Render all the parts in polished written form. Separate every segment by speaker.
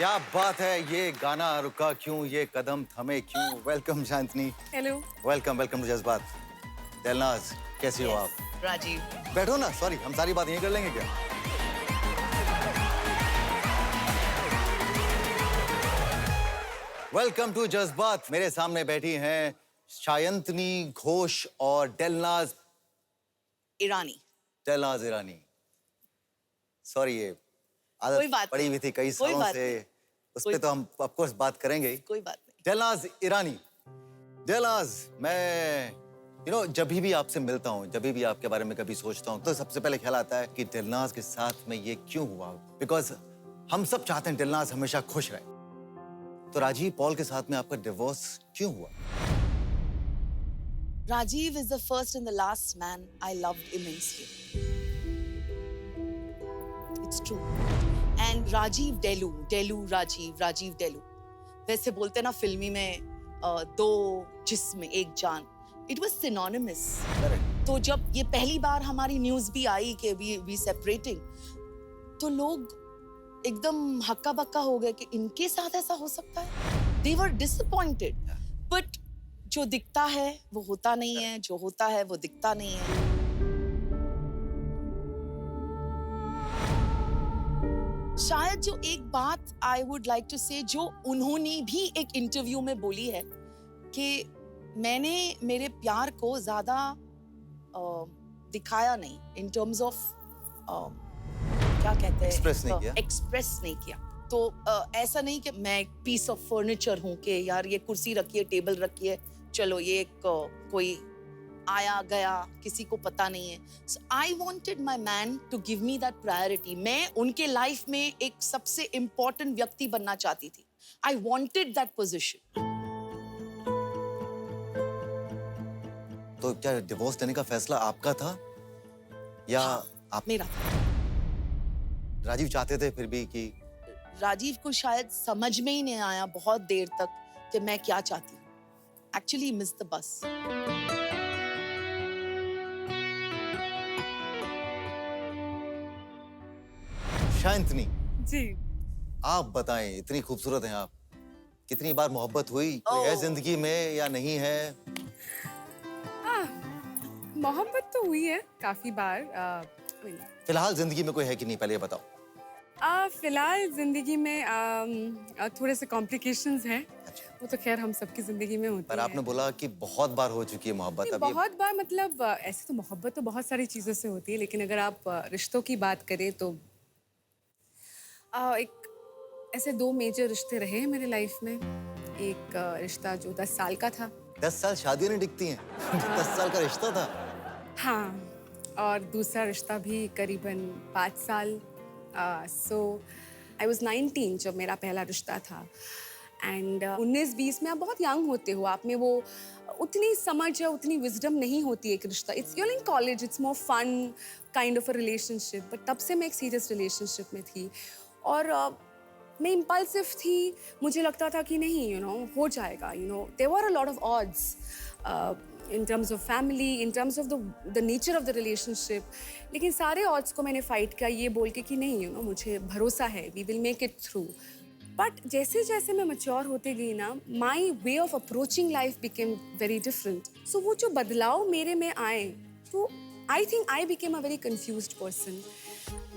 Speaker 1: क्या बात है, ये गाना रुका क्यों, ये कदम थमे क्यों। Welcome Shantani.
Speaker 2: Hello.
Speaker 1: Welcome welcome to Jazbaat. Dilnaz, कैसी हो आप?
Speaker 3: राजीव।
Speaker 1: बैठो ना, सॉरी, हम सारी बात यहीं कर लेंगे क्या? Welcome to Jazbaat. मेरे सामने बैठी हैं शायंतनी घोष और दिलनाज
Speaker 3: ईरानी।
Speaker 1: दिलनाज ईरानी। सॉरी, ये
Speaker 3: कोई
Speaker 1: आदत
Speaker 3: बात
Speaker 1: पड़ी हुई थी कई सालों से, उस पे तो हम ऑफ कोर्स बात करेंगे ही।
Speaker 3: कोई बात नहीं।
Speaker 1: दिलनाज ईरानी, दिलनाज, मैं जब भी आपसे मिलता हूँ, जब भी आपके बारे में कभी सोचता हूँ, तो सबसे पहले ख्याल आता है कि दिलनाज के साथ में ये क्यों हुआ। बिकॉज हम सब चाहते हैं दिलनाज हमेशा खुश रहे। तो राजीव पॉल के साथ में आपका डिवोर्स क्यों हुआ?
Speaker 3: Rajiv is the first and the last man I loved immensely. It's true. And Rajiv Rajiv Delu. वैसे बोलते ना फिल्मी में दो जिस्म एक जान. It was synonymous.
Speaker 1: Correct.
Speaker 3: तो जब ये पहली बार हमारी न्यूज़ भी आई कि we separating, तो लोग एकदम हक्का बक्का हो गए कि इनके साथ ऐसा हो सकता है. They were disappointed. But जो दिखता है वो होता नहीं है, जो होता है वो दिखता नहीं है. शायद जो एक बात I would like to say, जो उन्होंने भी एक इंटरव्यू में बोली है कि मैंने मेरे प्यार को ज्यादा दिखाया नहीं, in terms of क्या कहते हैं, एक्सप्रेस नहीं किया. तो ऐसा नहीं कि मैं एक पीस ऑफ फर्नीचर हूँ कि यार ये कुर्सी रखिए, टेबल रखिए, चलो ये एक कोई आया गया, किसी को पता नहीं है. So I wanted my man to give me that priority. मैं उनके लाइफ में एक सबसे इम्पोर्टेंट व्यक्ति बनना चाहती थी. I wanted that position.
Speaker 1: तो क्या डिवोर्स लेने का फैसला आपका था या आप?
Speaker 3: मेरा.
Speaker 1: राजीव चाहते थे फिर भी कि?
Speaker 3: राजीव को शायद समझ में ही नहीं आया बहुत देर तक कि मैं क्या चाहती हूँ. Actually he missed the bus.
Speaker 1: शांतनी
Speaker 2: जी,
Speaker 1: आप बताएं, इतनी खूबसूरत हैं आप, कितनी बार मोहब्बत हुई, कोई है जिंदगी में या नहीं है?
Speaker 2: मोहब्बत तो हुई है काफी बार.
Speaker 1: फिलहाल जिंदगी में कोई है कि नहीं, पहले ये बताओ.
Speaker 2: फिलहाल जिंदगी में थोड़े से कॉम्प्लिकेशंस हैं.
Speaker 1: अच्छा.
Speaker 2: वो तो खैर हम सबकी जिंदगी में होती है.
Speaker 1: पर आपने बोला कि बहुत बार हो चुकी है मोहब्बत. अब
Speaker 2: बहुत बार मतलब ऐसे तो मोहब्बत तो बहुत सारी चीजों से होती है, लेकिन अगर आप रिश्तों की बात करें तो एक ऐसे दो मेजर रिश्ते रहे हैं मेरे लाइफ में. एक रिश्ता जो 10 साल का था.
Speaker 1: 10 साल शादी नहीं टिकती हैं. 10 साल का रिश्ता था.
Speaker 2: हाँ, और दूसरा रिश्ता भी करीबन 5 साल। सो आई वाज 19 जब मेरा पहला रिश्ता था। एंड 19-20 में आप बहुत यंग होते हो, आप में वो उतनी समझ या उतनी विजडम नहीं होती एक रिश्ता। It's your in college, it's more fun kind of a relationship. But तब से मैं एक सीरियस रिलेशनशिप में थी और मैं इम्पल्सिव थी। मुझे लगता था कि नहीं, हो जाएगा। There were a lot of odds in terms of family, in terms of the nature of the relationship. लेकिन सारे odds को मैंने fight किया ये बोल के कि नहीं, मुझे भरोसा है, we will make it through. But जैसे जैसे मैं mature होते गई ना, my way of approaching life became very different. So वो जो बदलाव मेरे में आए, तो I think I became a very confused person.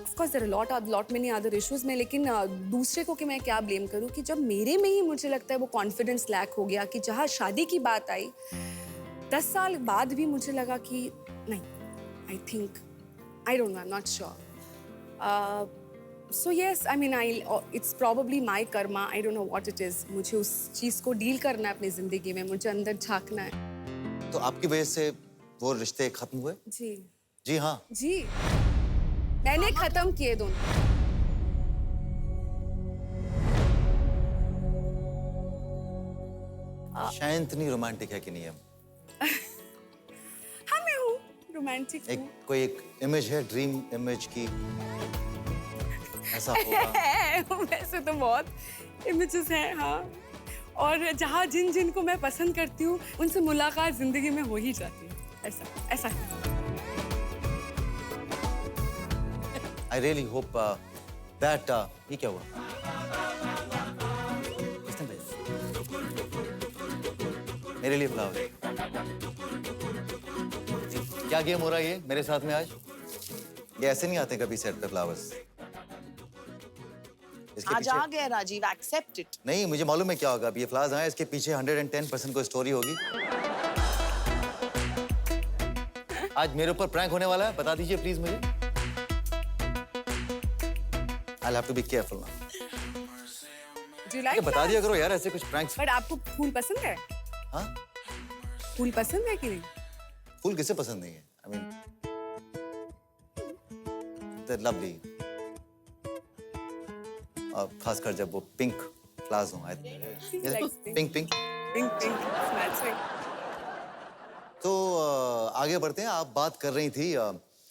Speaker 2: Of course there are lot many other issues में, लेकिन दूसरे को कि मैं क्या blame करूँ कि जब मेरे में ही मुझे लगता है वो confidence lack हो गया कि जहाँ शादी की बात आई 10 साल बाद भी मुझे लगा कि नहीं, I think, I don't know, I'm not sure. So yes, I mean, it's probably my karma, I don't know what it is. मुझे उस चीज़ को डील करना है अपनी ज़िंदगी में, मुझे अंदर झांकना है।
Speaker 1: तो आपकी वजह से वो रिश्ते खत्म हुए?
Speaker 2: जी।
Speaker 1: जी हाँ।
Speaker 2: जी। मैंने खत्म किए दोनों।
Speaker 1: शायद इतनी रोमांटिक है कि नहीं है?
Speaker 2: हाँ, मैं हूँ रोमांटिक।
Speaker 1: कोई एक इमेज है, ड्रीम इमेज की ऐसा होगा?
Speaker 2: वैसे तो बहुत इमेजेस हैं, हाँ। और जहाँ जिन को मैं पसंद करती हूँ उनसे मुलाकात जिंदगी में हो ही जाती है। ऐसा है।
Speaker 1: I really hope that ये क्या हुआ? किसने भेजा? मेरे लिए फ्लावर। क्या गेम हो रहा है ये मेरे साथ में आज? ये ऐसे नहीं आते कभी सेट पे फ्लावर्स।
Speaker 3: आज आ गया राजीव, एक्सेप्ट इट।
Speaker 1: नहीं, मुझे मालूम है क्या होगा। अब ये फ्लावर्स आए, इसके पीछे 110% कोई स्टोरी होगी। आज मेरे ऊपर प्रैंक होने वाला है, बता दीजिए प्लीज मुझे। I'll have to be careful now.
Speaker 2: Do you like
Speaker 1: बता दिया करो यार ऐसे कुछ प्रैंक्स।
Speaker 2: बट आपको फूल पसंद है?
Speaker 1: हाँ?
Speaker 2: फूल पसंद है कि नहीं?
Speaker 1: फूल किसे पसंद नहीं है? I mean, they're lovely. और खासकर जब वो पिंक फ्लावर्स हों। पिंक। तो आगे बढ़ते हैं। आप बात कर रही थी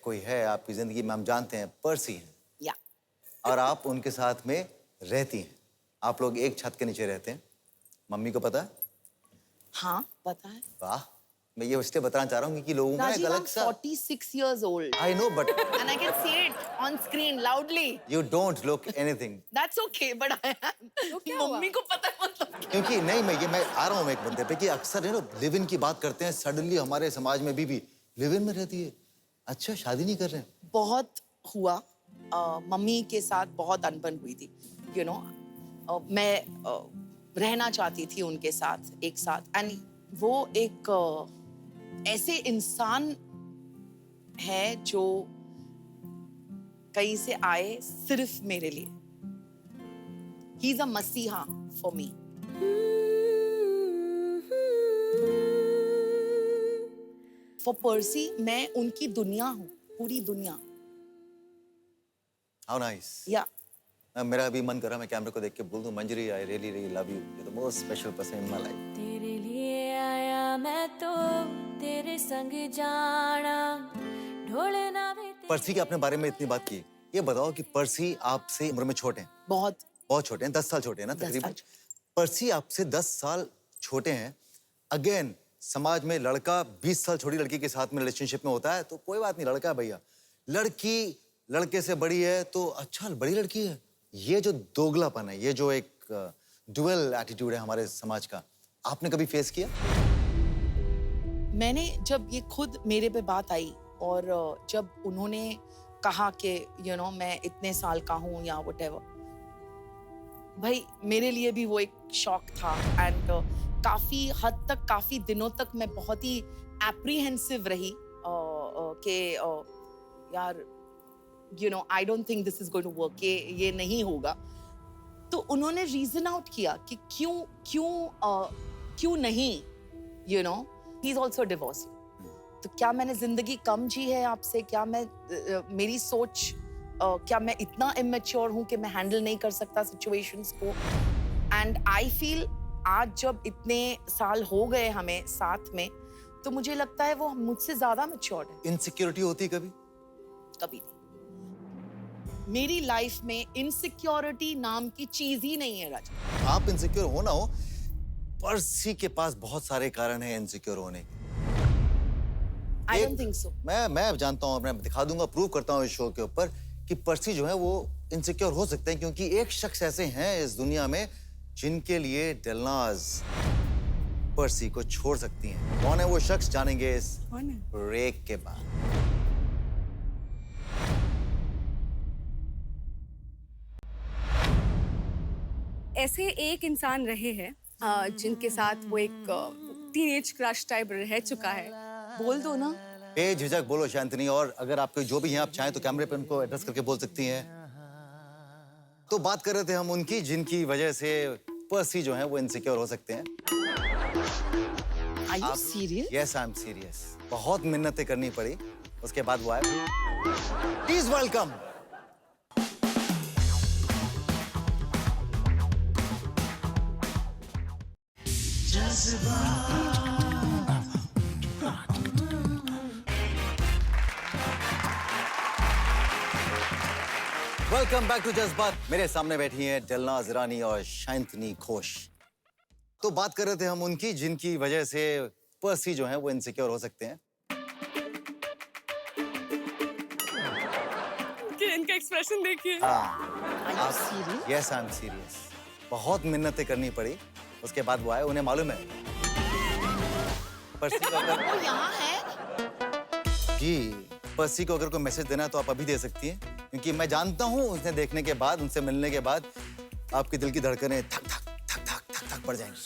Speaker 1: कोई है आपकी जिंदगी में, हम जानते हैं पर्सी हैं।
Speaker 3: या।
Speaker 1: और आप उनके साथ में रहती हैं। आप लोग एक छत के नीचे रहते हैं। मम्मी को पता है?
Speaker 3: हाँ, पता है।
Speaker 1: वाह, मैं ये इसलिए बताना चाह रहा हूँ कि लोगों में एक अलग सा
Speaker 3: 46 years old.
Speaker 1: I know, but
Speaker 3: and I can see it on screen loudly.
Speaker 1: You don't look anything.
Speaker 3: That's okay, but I am. Mummy को पता है मतलब।
Speaker 1: क्योंकि नहीं, मैं आ रहा हूँ एक बंदे पे कि अक्सर है ना लिव इन की बात करते हैं, सडनली हमारे समाज में बीवी लिव इन में रहती है। अच्छा, शादी नहीं कर रहे हैं?
Speaker 3: बहुत हुआ। मम्मी के साथ बहुत अनबन हुई थी, मैं रहना चाहती थी उनके साथ एक साथ। एंड वो एक ऐसे इंसान है जो कहीं से आए सिर्फ मेरे लिए। ही इज अ मसीहा फॉर मी। फॉर पर्सी मैं उनकी दुनिया हूँ, पूरी दुनिया।
Speaker 1: How nice.
Speaker 3: या
Speaker 1: मेरा अभी मन कर रहा है मैं कैमरे को देख के बोल दूं, Manjari I really really love you, you the most special person in my life.
Speaker 4: तेरे लिए आया मैं तो तेरे संग जाना ढोलना में।
Speaker 1: पर्सी के अपने बारे में इतनी बात की, ये बताओ कि पर्सी आपसे उम्र में छोटे हैं? बहुत छोटे हैं, 10 साल छोटे हैं ना तकरीबन। पर्सी आपसे 10 साल छोटे हैं। अगेन समाज में लड़का 20 साल छोटी लड़की के साथ में रिलेशनशिप में होता है तो कोई बात नहीं, लड़का है भैया। लड़की लड़के से बड़ी है तो अच्छा बड़ी लड़की है। ये जो दोगलापन है, ये जो एक डुअल एटीट्यूड है हमारे समाज का, आपने कभी फेस किया?
Speaker 3: मैंने जब ये खुद मेरे पे बात आई और जब उन्होंने कहा कि मैं इतने साल का हूँ या व्हाटएवर, भाई मेरे लिए भी वो एक शॉक था। एंड काफी हद तक, काफी दिनों तक मैं बहुत ही एप्रीहेंसिव रही कि यार I don't think this is going to work, ये नहीं होगा। तो उन्होंने रीजन आउट किया कि क्यों नहीं, he is also divorced। तो क्या मैंने जिंदगी कम जी है आपसे? क्या मैं मेरी सोच क्या मैं इतना इमेच्योर हूँ कि मैं हैंडल नहीं कर सकता सिचुएशंस को? एंड आई फील आज जब इतने साल हो गए हमें साथ में, तो मुझे लगता है वो मुझसे ज्यादा मैच्योर्ड है।
Speaker 1: इनसिक्योरिटी होती कभी?
Speaker 3: कभी नहीं। मेरी लाइफ में इनसिक्योरिटी नाम की चीज ही नहीं है राजा।
Speaker 1: आप इनसिक्योर हो ना हो, पर्सी के पास बहुत सारे कारण हैं इनसिक्योर होने के।
Speaker 3: I don't think so.
Speaker 1: मैं जानता हूँ, मैं दिखा दूंगा, प्रूव करता हूँ इस शो के ऊपर कि पर्सी जो है वो इनसिक्योर हो सकते हैं, क्योंकि एक शख्स ऐसे हैं इस दुनिया में जिनके लिए दिलनाज पर्सी को छोड़ सकती हैं। कौन है वो शख्स, जानेंगे इस ब्रेक के बाद।
Speaker 2: ऐसे एक इंसान रहे हैं जिनके साथ वो एक टीनेज क्रश टाइप रह चुका है।
Speaker 3: बोल दो ना।
Speaker 1: बेझिझक बोलो शांतनी, और अगर आपके जो भी हैं आप चाहें तो कैमरे पे उनको एड्रेस करके बोल सकती हैं। तो बात कर रहे थे हम उनकी जिनकी वजह से पर्सी जो है वो इनसिक्योर हो सकते हैं।
Speaker 3: Are you serious?
Speaker 1: Yes, I'm serious. बहुत मिन्नतें करनी पड़ी, उसके बाद वो आए। Please welcome. Welcome back to Jazbaat. मेरे सामने बैठी हैं दिलनाज ईरानी और शांतनी घोष। तो बात कर रहे थे हम उनकी जिनकी वजह से पर्सी जो है वो इनसिक्योर हो सकते हैं।
Speaker 2: कि इनका एक्सप्रेशन देखिए।
Speaker 3: Are you serious?
Speaker 1: Yes, I am serious. बहुत मिन्नतें करनी पड़ी, उसके बाद वो आए। उन्हें मालूम है पर्सी को अगर
Speaker 3: वो यहाँ है।
Speaker 1: जी पर्सी को अगर कोई मैसेज देना है तो आप अभी दे सकती हैं, क्योंकि मैं जानता हूँ उन्हें देखने के बाद, उनसे मिलने के बाद आपके दिल की धड़कनें थक थक थक थक थक थक बढ़ जाएंगी।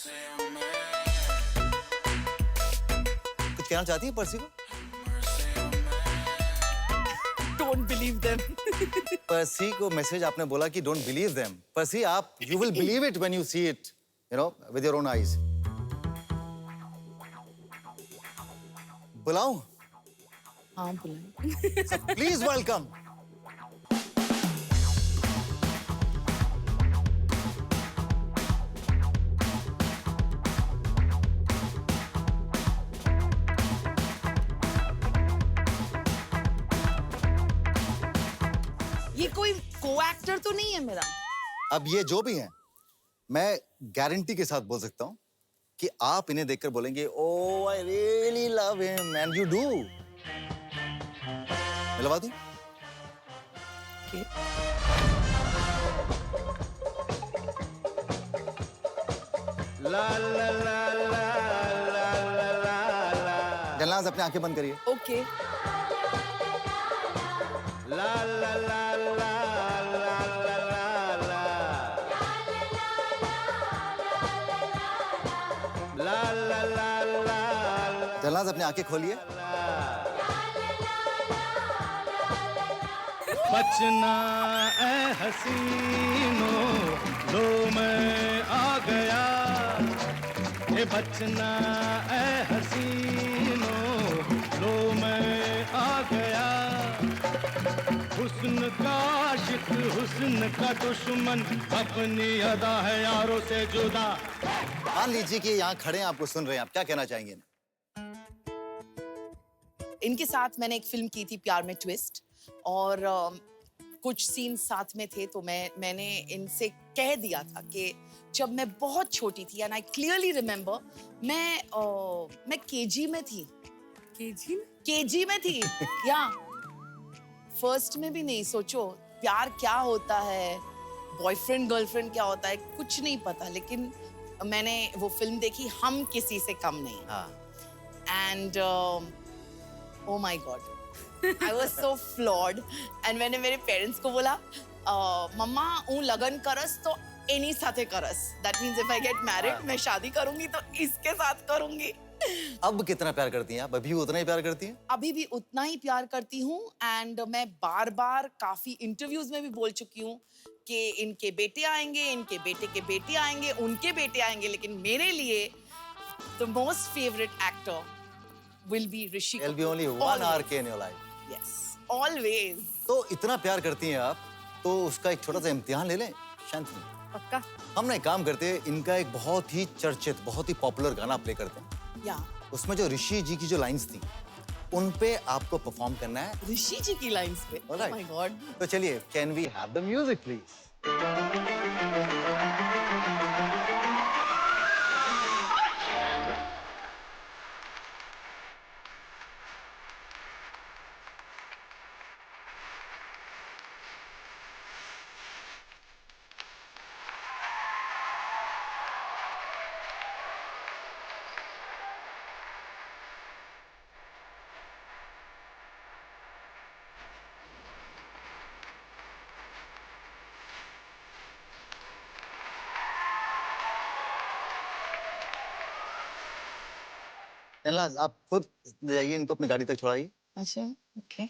Speaker 1: कुछ कहना चाहती है पर्सी को?
Speaker 3: Don't believe them.
Speaker 1: पर्सी को मैसेज आपने बोला कि डोंट बिलीव देम। पर्सी, आप you will believe it when you see it, you know, with your own eyes. बुलाऊं?
Speaker 3: हाँ बुलाएं।
Speaker 1: Please welcome.
Speaker 3: ये कोई को-एक्टर तो नहीं है मेरा?
Speaker 1: अब ये जो भी हैं, मैं गारंटी के साथ बोल सकता हूँ कि आप इन्हें देखकर बोलेंगे, oh I really love him, and you do. मिलवा दूं?
Speaker 3: Okay.
Speaker 1: दिलनाज अपनी आंखें बंद करिए।
Speaker 3: Okay.
Speaker 1: दिलनाज अपनी आंखें खोलिए।
Speaker 5: बचना ऐ हसीनो, लो मैं आ गया। ये बचना ऐ हसीनो, लो मैं आ गया। हुस्न का आशिक, हुस्न का दुश्मन, अपनी अदा है यारों से जुदा।
Speaker 1: मान लीजिए कि यहाँ खड़े हैं, आपको सुन रहे हैं, आप क्या कहना चाहेंगे?
Speaker 3: इनके साथ मैंने एक फिल्म की थी, प्यार में ट्विस्ट, और कुछ सीन साथ में थे, तो मैंने इनसे कह दिया था कि जब मैं बहुत छोटी थी, एंड आई क्लियरली रिमेम्बर, मैं केजी में थी। केजी में थी या फर्स्ट में भी नहीं। सोचो प्यार क्या होता है, बॉयफ्रेंड गर्लफ्रेंड क्या होता है, कुछ नहीं पता। लेकिन मैंने वो फिल्म देखी, हम किसी से कम नहीं। And oh my God, I was so flawed. And मैंने मेरे पेरेंट्स को बोला, मम्मा ऊ लगन करस तो इन्हीं साथे करस। That means if I get married, मैं शादी करूंगी तो इसके साथ करूंगी।
Speaker 1: अब कितना प्यार करती हैं आप? अभी भी उतना ही प्यार करती हैं?
Speaker 3: अभी भी उतना ही प्यार करती हूँ। एंड मैं बार-बार काफी इंटरव्यूज में भी बोल चुकी हूँ कि इनके बेटे आएंगे, इनके बेटे के बेटे आएंगे, उनके बेटे आएंगे, लेकिन मेरे लिए the most favourite actor will be Rishi
Speaker 1: There'll be
Speaker 3: Kapoor.
Speaker 1: only one
Speaker 3: Always.
Speaker 1: RK in your life.
Speaker 3: Yes, always.
Speaker 1: तो इतना प्यार करती हैं आप, तो उसका एक छोटा सा इम्तिहान ले लें शांति।
Speaker 2: पक्का।
Speaker 1: हम ना एक काम करते हैं, इनका एक बहुत ही चर्चित, बहुत ही पॉपुलर गाना प्ले करते हैं।
Speaker 3: Yeah.
Speaker 1: उसमें जो ऋषि जी की जो लाइंस थी, उन पे आपको परफॉर्म करना है।
Speaker 3: ऋषि जी की लाइंस पे। Oh
Speaker 1: Alright.
Speaker 3: my God.
Speaker 1: तो चलिए, can we have the music please? नलाज, आप खुद जाइए, इनको अपनी गाड़ी तक छोड़ाइए।
Speaker 3: अच्छा, okay.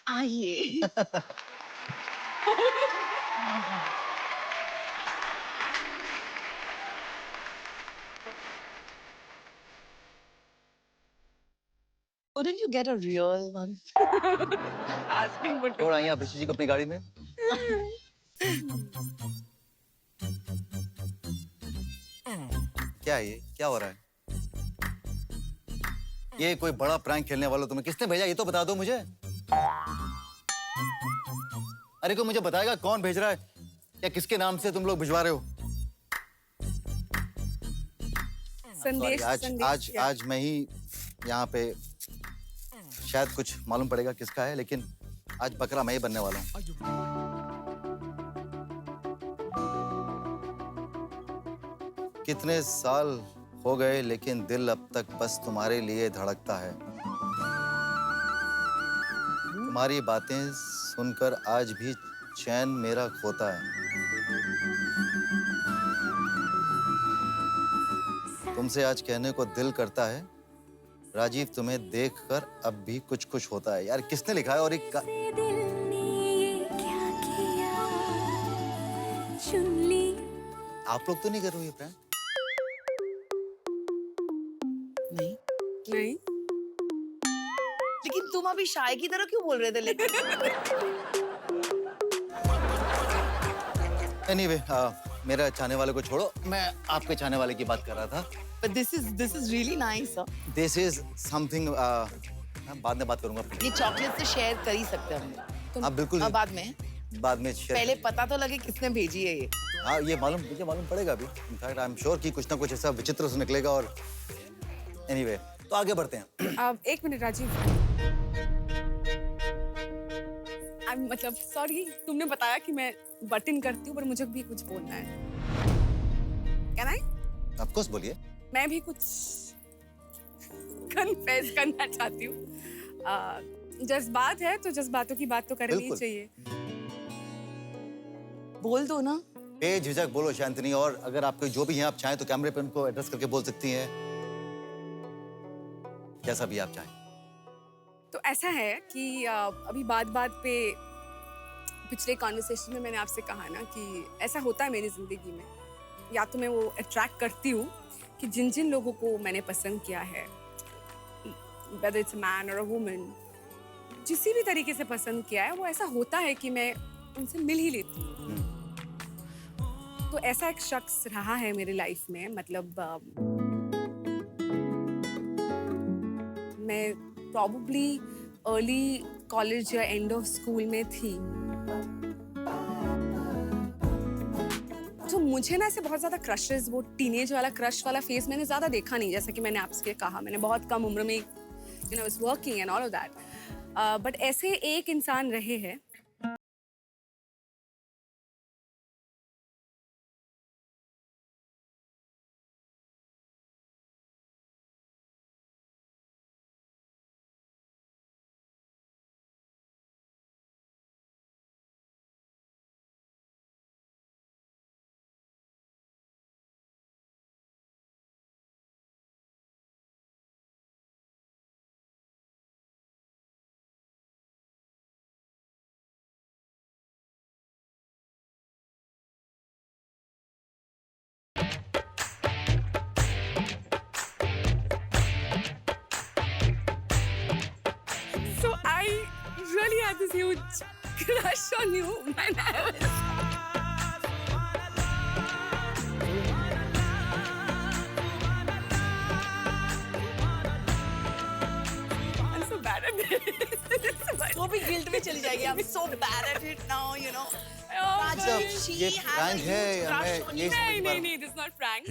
Speaker 3: आइए। Couldn't you get a real one?
Speaker 2: Asking for
Speaker 1: छोड़ाइए आप ऋषि जी को अपनी गाड़ी में। क्या है ये? क्या हो रहा है? ये कोई बड़ा प्रैंक खेलने वाला तुम्हें किसने भेजा? ये तो बता दो मुझे। अरे कोई मुझे बताएगा कौन भेज रहा है? या किसके नाम से तुम लोग भिजवा रहे हो?
Speaker 2: संदेश,
Speaker 1: आज मैं ही यहाँ पे, शायद कुछ मालूम पड़ेगा किसका है, लेकिन आज बकरा मैं ही बनने वाला हूँ। कितने साल हो गए, लेकिन दिल अब तक बस तुम्हारे लिए धड़कता है। तुम्हारी बातें सुनकर आज भी चैन मेरा खोता है। तुमसे आज कहने को दिल करता है, राजीव तुम्हें देखकर अब भी कुछ कुछ होता है। यार किसने लिखा है? और एक
Speaker 4: दिल ने ये क्या किया, चुन ली।
Speaker 1: आप लोग तो नहीं कर रहे हो ये प्रैंक?
Speaker 3: नहीं।
Speaker 2: नहीं।
Speaker 3: लेकिन तुम अभी शाय की तरह क्यों बोल रहे थे? लेकिन
Speaker 1: एनीवे, मेरा चाहने वाले को छोड़ो, मैं आपके चाहने वाले की बात कर रहा था।
Speaker 3: but this is really nice.
Speaker 1: This is something, बाद में बात करूंगा।
Speaker 3: ये चॉकलेट से शेयर कर ही सकते हैं हम लोग।
Speaker 1: आप बिल्कुल
Speaker 3: अब बाद में
Speaker 1: शेयर।
Speaker 3: पहले पता तो लगे किसने भेजी है ये।
Speaker 1: हाँ, ये मुझे मालूम पड़ेगा अभी। इनफैक्ट आई एम श्योर कि कुछ ना कुछ ऐसा विचित्र से निकलेगा। और एनीवे, तो आगे बढ़ते हैं।
Speaker 2: अब एक मिनट राजीव, मतलब सॉरी, तुमने बताया कि मैं बटन करती हूँ, पर मुझे भी कुछ बोलना है। Can I?
Speaker 1: ऑफ कोर्स, बोलिए।
Speaker 2: मैं भी कुछ कन्फेस करना चाहती हूँ। जज्बात है तो जज्बातों की बात तो करनी ही
Speaker 1: बिल्कुल।
Speaker 2: चाहिए।
Speaker 3: बोल दो ना।
Speaker 1: बेझिझक बोलो शांतनी, और अगर आपको जो भी है आप चाहें तो कैमरे पे उनको एड्रेस करके बोल सकती हैं, जैसा भी आप चाहें।
Speaker 2: तो ऐसा है कि अभी बात पे पिछले कॉन्वर्सेशन में मैंने आपसे कहा ना कि ऐसा होता है मेरी जिंदगी में, या तो मैं वो अट्रैक्ट करती हूँ कि जिन जिन लोगों को मैंने पसंद किया है, whether it's a man or a woman, जिसी भी तरीके से पसंद किया है, वो ऐसा होता है कि मैं उनसे मिल ही लेती हूँ। तो ऐसा एक शख्स रहा है मेरी लाइफ में, मतलब मैं प्रॉबली अर्ली कॉलेज या एंड ऑफ स्कूल में थी। तो मुझे ना ऐसे बहुत ज्यादा क्रशेस, वो टीनेज वाला क्रश वाला फेज मैंने ज्यादा देखा नहीं। जैसा कि मैंने आपसे कहा, मैंने बहुत कम उम्र में was working and all of that, but ऐसे एक इंसान रहे हैं this huge crush on you when I was. I'm so bad at this.
Speaker 3: वो भी गिल्ट में चली जाएगी. I'm so bad at it now, you know.
Speaker 2: Oh,
Speaker 3: Rajab,
Speaker 2: but-
Speaker 3: she
Speaker 1: ये
Speaker 3: has a
Speaker 1: prank है,
Speaker 3: huge crush
Speaker 1: हमें
Speaker 3: on
Speaker 1: ये
Speaker 3: you.
Speaker 2: नहीं नहीं नहीं, this is not prank.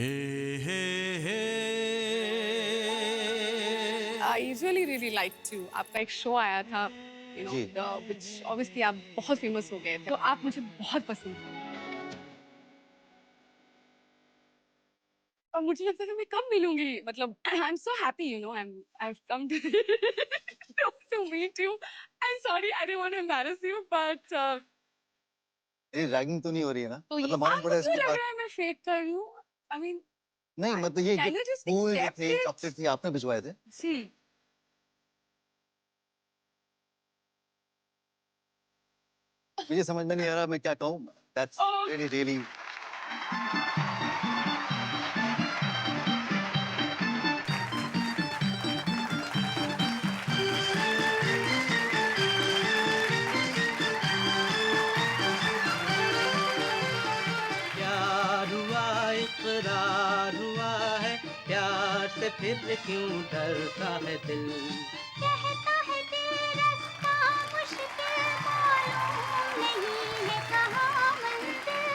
Speaker 2: I usually really like to. आपका एक शो आया था, you know,
Speaker 1: ji.
Speaker 2: which obviously आप बहुत famous हो गए थे. तो आप मुझे बहुत पसंद थे. और मुझे लगता था मैं कब मिलूंगी. मतलब I'm so happy, you know. I've come to to meet you. I'm sorry, I didn't want to embarrass you, but
Speaker 1: ये रैगिंग तो नहीं हो रही है ना?
Speaker 3: तो ये
Speaker 1: मतलब मालूम पड़ा
Speaker 2: मुझे
Speaker 1: इसके
Speaker 2: लग
Speaker 1: बाद
Speaker 2: रहा है मैं फेक कर रही हूँ. I mean,
Speaker 1: नहीं मतलब ये
Speaker 2: Can you just
Speaker 1: फूल जो
Speaker 2: accept
Speaker 1: थे
Speaker 2: it?
Speaker 1: चॉकलेट थी आपने भिजवाए थे
Speaker 2: see.
Speaker 1: मुझे समझ में नहीं आ रहा मैं क्या कहूँ दैट्स
Speaker 2: Oh.
Speaker 1: रियली रियली
Speaker 6: प्यार हुआ इकरार हुआ है प्यार से फिर क्यों डरता है दिल
Speaker 7: कहता है दिल रास्ता मुश्किल मालूम नहीं है कहाँ मंजिल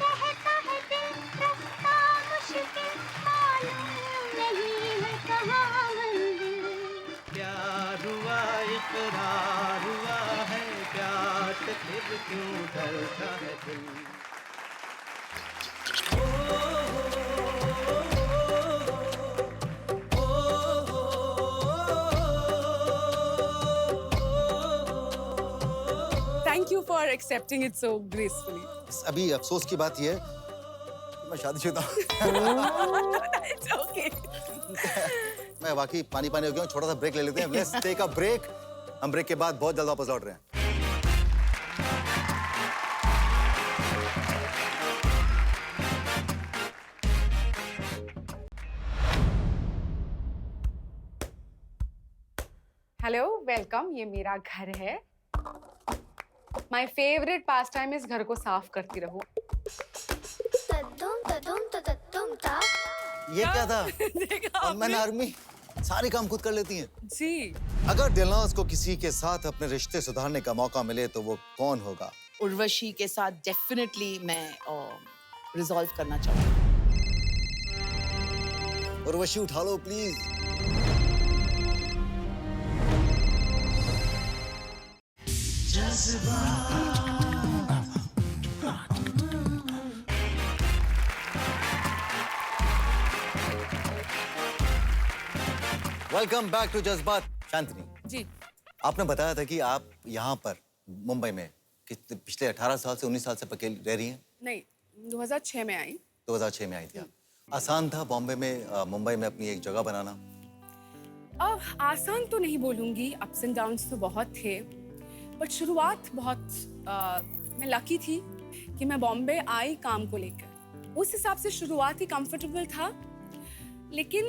Speaker 7: कहता है दिल रास्ता मुश्किल मालूम नहीं है कहाँ मंजिल
Speaker 6: प्यार हुआ इकरार हुआ है प्यार से फिर क्यों डरता है दिल
Speaker 2: Thank you for accepting it so gracefully.
Speaker 1: अभी अफसोस की बात ये है कि मैं शादीशुदा हूँ
Speaker 2: It's okay.
Speaker 1: मैं वाकई पानी पानी हो गया हूँ छोटा सा ब्रेक ले लेते हैं लेट्स टेक अ ब्रेक हम ब्रेक के बाद बहुत जल्द वापस लौट रहे हैं
Speaker 2: हेलो वेलकम. ये मेरा घर है. माय फेवरेट पास टाइम इस घर को साफ करती रहो.
Speaker 7: तद्दुम तद्दुम तद्दुम ता
Speaker 1: ये क्या था
Speaker 2: देखा
Speaker 1: मैन आर्मी सारे काम खुद कर लेती हैं
Speaker 2: जी.
Speaker 1: अगर दिलनाज को किसी के साथ अपने रिश्ते सुधारने का मौका मिले तो वो कौन होगा
Speaker 3: उर्वशी के साथ डेफिनेटली मैं रिजॉल्व करना चाहूँगी.
Speaker 1: उर्वशी उठा लो प्लीज वेलकम बैक टू जज्बात शांतनी
Speaker 2: जी.
Speaker 1: आपने बताया था कि आप यहाँ पर मुंबई में पिछले 18 साल से 19 साल से अकेली रह रही हैं
Speaker 2: नहीं, 2006 में आई.
Speaker 1: 2006 में आई थी आप आसान था बॉम्बे में मुंबई में अपनी एक जगह बनाना
Speaker 2: आसान तो नहीं बोलूँगी. अप्स एंड डाउन्स तो बहुत थे. बट शुरुआत बहुत मैं लकी थी कि मैं बॉम्बे आई काम को लेकर. उस हिसाब से शुरुआत ही कंफर्टेबल था. लेकिन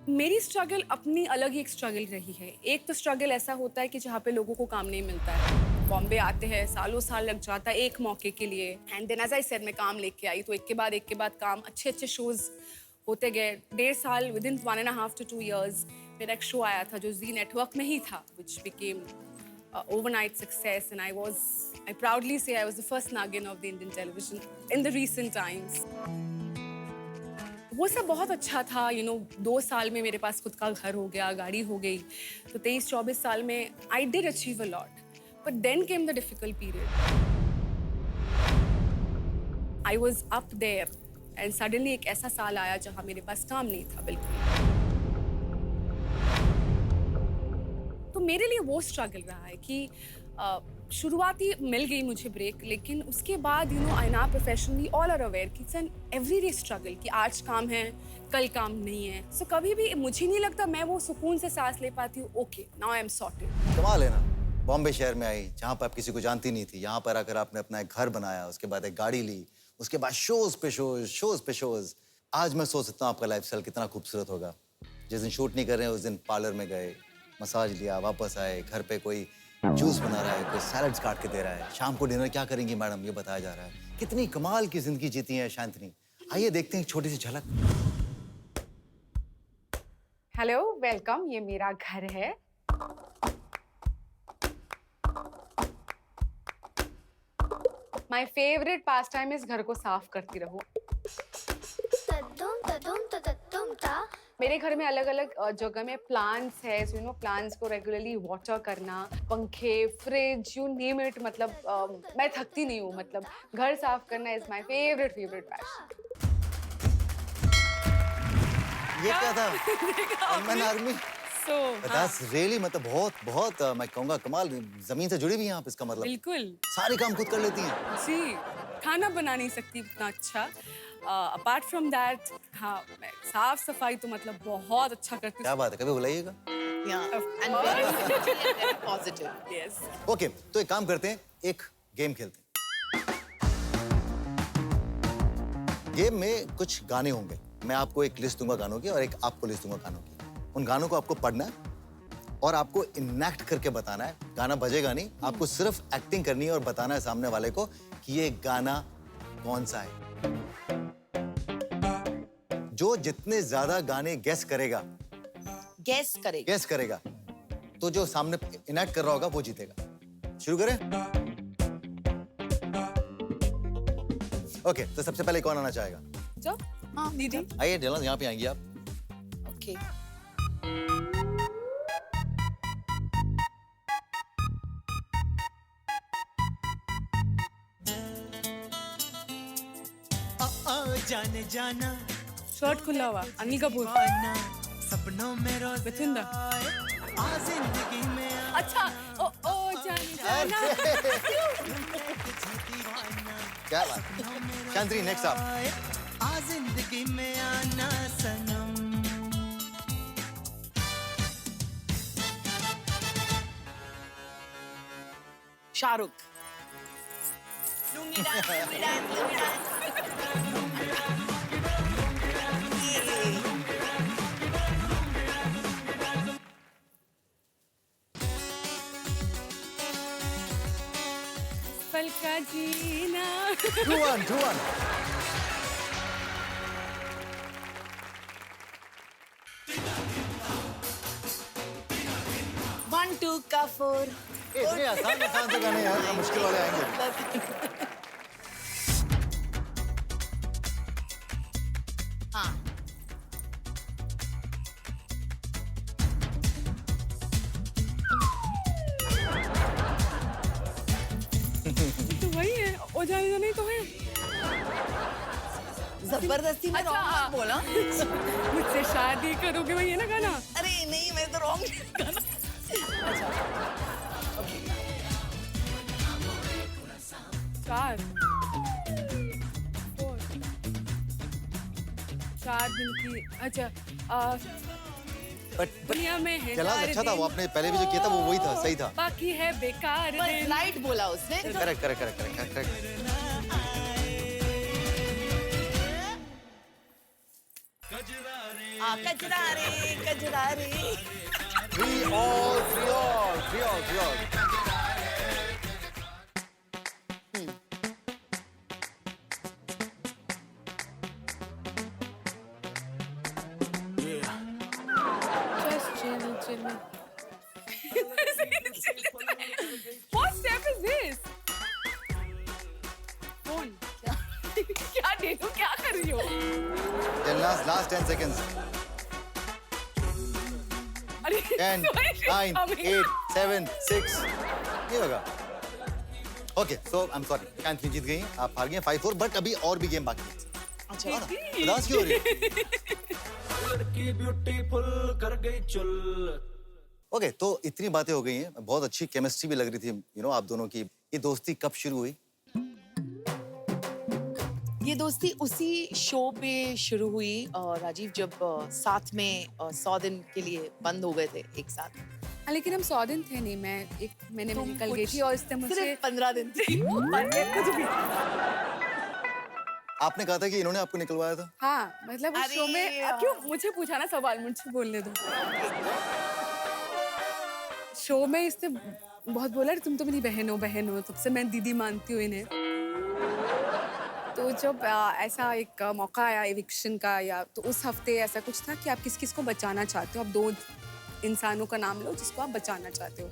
Speaker 2: मेरी स्ट्रगल अपनी अलग ही एक स्ट्रगल रही है. एक तो स्ट्रगल ऐसा होता है कि जहाँ पे लोगों को काम नहीं मिलता है. बॉम्बे आते हैं सालों साल लग जाता है एक मौके के लिए. And then as I said मैं काम लेके आई तो एक के बाद काम अच्छे अच्छे शोज होते गए. 1.5 साल विदिन 1.5 to 2 years मेरा एक शो आया था जो जी नेटवर्क में ही था which became overnight success and I proudly say I was the first Nagin of the Indian television in the recent times. वो सब बहुत अच्छा था. 2 साल में मेरे पास खुद का घर हो गया, गाड़ी हो गई. तो 23-24 साल में I did achieve a lot. But then came the difficult period. I was up there and suddenly एक ऐसा साल आया जहाँ मेरे पास काम नहीं था बिल्कुल. तो मेरे लिए वो स्ट्रगल रहा है कि शुरुआती मिल गई मुझे ब्रेक. लेकिन उसके बाद I now professionally all are aware कि इट्स एन एवरीडे स्ट्रगल कि आज काम है कल काम नहीं है. सो कभी भी मुझे नहीं लगता मैं वो सुकून से सांस ले पाती हूँ. Okay now I am sorted.
Speaker 1: कमाल है ना बॉम्बे शहर में आई जहाँ पर आप किसी को जानती नहीं थी. यहाँ पर आकर आपने अपना एक घर बनाया उसके बाद एक गाड़ी ली उसके बाद शोज पे शोज. आज मैं सोच सकता हूँ आपका लाइफस्टाइल कितना खूबसूरत होगा. जिस दिन शूट नहीं कर रहे हैं उस दिन पार्लर में गए मसाज लिया वापस आए घर पे कोई जूस बना रहा है, कोई सैलड्स काट के दे रहा है, शाम को डिनर क्या करेंगी मैडम ये बताया जा रहा है। कितनी कमाल की जिंदगी जीती है शांतनी। आइए देखते हैं एक छोटी सी झलक।
Speaker 2: हेलो, वेलकम, ये मेरा घर है। माय फेवरेट पास टाइम इस घर को साफ करती रहूं।
Speaker 7: तद्दुम तद्दुम तद्दुम ता
Speaker 2: मेरे घर में अलग अलग जगह में प्लांट्स है, सो यू नो प्लांट्स को रेगुलरली वाटर करना, पंखे, फ्रिज, यू नेम इट, मतलब मैं थकती नहीं हूँ, मतलब घर साफ करना इज माय फेवरेट पैशन।
Speaker 1: ये क्या था? अमन आर्मी।
Speaker 2: सो
Speaker 1: That's really मतलब बहुत मैं कहूँगा कमाल, जमीन से जुड़ी भी हैं आप, इसका मतलब
Speaker 2: बिल्कुल
Speaker 1: सारे काम खुद कर लेती हैं।
Speaker 2: जी, खाना बना नहीं सकती इतना अच्छा। अपार्ट फ्रॉम दैट, हाँ, मैं साफ सफाई तो मतलब बहुत अच्छा करती
Speaker 1: क्या बात है, कभी बुलाइएगा।
Speaker 3: Yeah, and very positive.
Speaker 2: हूँ। यस,
Speaker 1: ओके, तो एक काम करते हैं, एक गेम खेलते हैं। गेम में कुछ गाने होंगे, मैं आपको एक लिस्ट दूंगा गानों की और एक आपको लिस्ट दूंगा गानों की। उन गानों को आपको पढ़ना है और आपको इनैक्ट करके बताना है। गाना बजेगा नहीं, आपको सिर्फ एक्टिंग करनी है और बताना है सामने वाले को कि ये गाना कौन सा है। जो जितने ज्यादा गाने गेस करेगा
Speaker 3: Guess करेगा।
Speaker 1: तो जो सामने इनैक्ट कर रहा होगा वो जीतेगा। शुरू करें? ओके, तो सबसे पहले कौन आना चाहेगा?
Speaker 2: जो हाँ दीदी,
Speaker 1: आइए डेलना, यहाँ पे आएंगी आप।
Speaker 3: Okay.
Speaker 6: जाने जाना
Speaker 2: शर्ट खुला हुआ, अनिल कपूर।
Speaker 6: सपनों में रोज
Speaker 2: विथिंदा।
Speaker 6: आ जिंदगी में
Speaker 2: अच्छा, ओ जाने जाना।
Speaker 1: क्या बात। शांति, नेक्स्ट आप।
Speaker 6: आ जिंदगी में आना सनम।
Speaker 3: शाहरुख।
Speaker 2: पल का जीना।
Speaker 1: 2-1
Speaker 3: 1 2 का 4।
Speaker 1: इतने आसान से गाने यार, मुश्किल वाले आएंगे।
Speaker 3: हाँ,
Speaker 2: तो वही है, ओ जाने जाना ही तो है।
Speaker 3: जबरदस्ती में
Speaker 2: अच्छा,
Speaker 3: wrong
Speaker 2: हाँ।
Speaker 3: मत बोला।
Speaker 2: मुझसे शादी करोगे, वही है ना गाना?
Speaker 3: अरे नहीं, मैं तो रॉन्ग गाना। अच्छा, ओके।
Speaker 2: 4 दिन की, अच्छा,
Speaker 1: बट
Speaker 2: दुनिया में है
Speaker 1: जलाल अच्छा था, वो आपने पहले भी जो किया था वो वही था, सही था।
Speaker 2: बाकी है बेकार
Speaker 3: बस
Speaker 2: दिन।
Speaker 3: राइट बोला उसने।
Speaker 1: Correct.
Speaker 3: कजरारे।
Speaker 1: 3-all।
Speaker 2: Just chill. What step is this? Phone. क्या दे दो, क्या कर रही हो?
Speaker 1: Last 10 seconds.
Speaker 2: अरे
Speaker 1: 10, 9, 8, 7, 6. नहीं होगा। Okay, so I am sorry, Shanti जीत गई, आप हार गए 5-4, बट अभी और भी गेम बाकी है।
Speaker 3: अच्छा,
Speaker 1: उदास क्यों हो रही है?
Speaker 6: लड़की ब्यूटीफुल कर गई चुल।
Speaker 1: ओके, तो इतनी बातें हो गई हैं, बहुत अच्छी केमिस्ट्री भी लग रही थी, यू नो, आप दोनों की। ये दोस्ती कब शुरू हुई?
Speaker 3: ये दोस्ती उसी शो पे शुरू हुई राजीव, जब साथ में 100 दिन के लिए बंद हो गए थे एक साथ।
Speaker 2: हाँ, लेकिन हम 100 दिन थे नहीं, मैं 1 महीने में निकल गई थी और इससे मुझसे
Speaker 3: सिर्फ 15 दिन थे।
Speaker 2: कुछ भी।
Speaker 1: आपने कहा था कि इन्होंने आपको निकलवाया था।
Speaker 2: हाँ, मतलब उस शो में क्यों मुझे पूछा ना सवाल, मुझे बोलने दो। शो में इससे बहुत बोला तुम तो मेरी बहन हो, तब से मैं दीदी मानती हूँ इन्हें। तो जब ऐसा एक मौका आया एविक्शन का, या तो उस हफ्ते ऐसा कुछ था कि आप किस किस को बचाना चाहते हो, आप 2 इंसानों का नाम लो जिसको आप बचाना चाहते हो।